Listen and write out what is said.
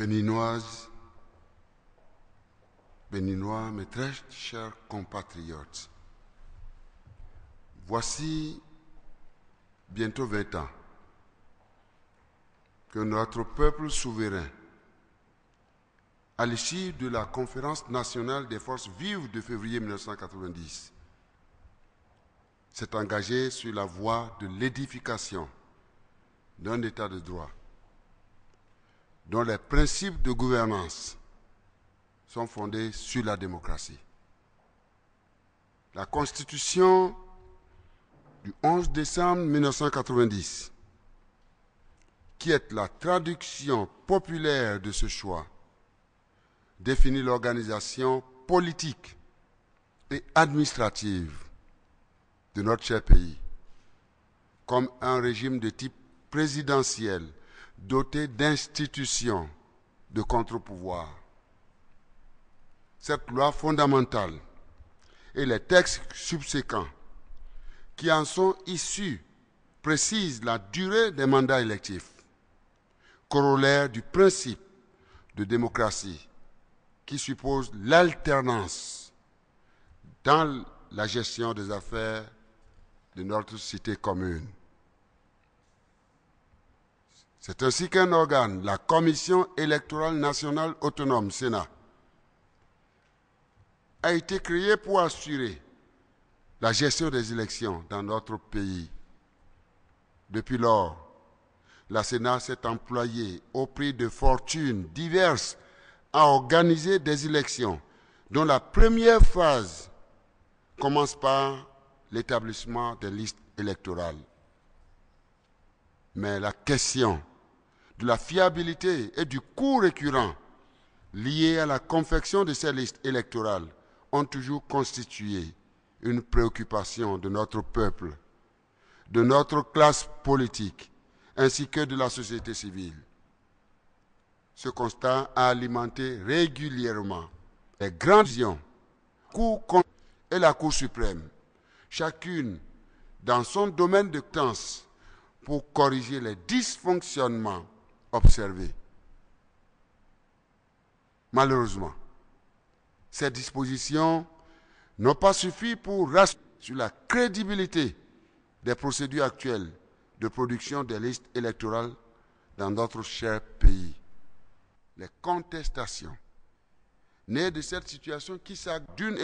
Béninoises, Béninois, mes très chers compatriotes, voici bientôt 20 ans que notre peuple souverain, à l'issue de la conférence nationale des forces vives de février 1990, s'est engagé sur la voie de l'édification d'un État de droit, dont les principes de gouvernance sont fondés sur la démocratie. La Constitution du 11 décembre 1990, qui est la traduction populaire de ce choix, définit l'organisation politique et administrative de notre cher pays comme un régime de type présidentiel doté d'institutions de contre-pouvoir. Cette loi fondamentale et les textes subséquents qui en sont issus précisent la durée des mandats électifs, corollaire du principe de démocratie qui suppose l'alternance dans la gestion des affaires de notre cité commune. C'est ainsi qu'un organe, la Commission électorale nationale autonome, Sénat, a été créé pour assurer la gestion des élections dans notre pays. Depuis lors, la Sénat s'est employée au prix de fortunes diverses à organiser des élections dont la première phase commence par l'établissement des listes électorales. Mais la question de la fiabilité et du coût récurrent liés à la confection de ces listes électorales ont toujours constitué une préoccupation de notre peuple, de notre classe politique, ainsi que de la société civile. Ce constat a alimenté régulièrement les grandes visions, Cour et la Cour suprême, chacune dans son domaine de compétence pour corriger les dysfonctionnements observés. Malheureusement, ces dispositions n'ont pas suffi pour rassurer sur la crédibilité des procédures actuelles de production des listes électorales dans notre cher pays. Les contestations nées de cette situation qui s'aggravent d'une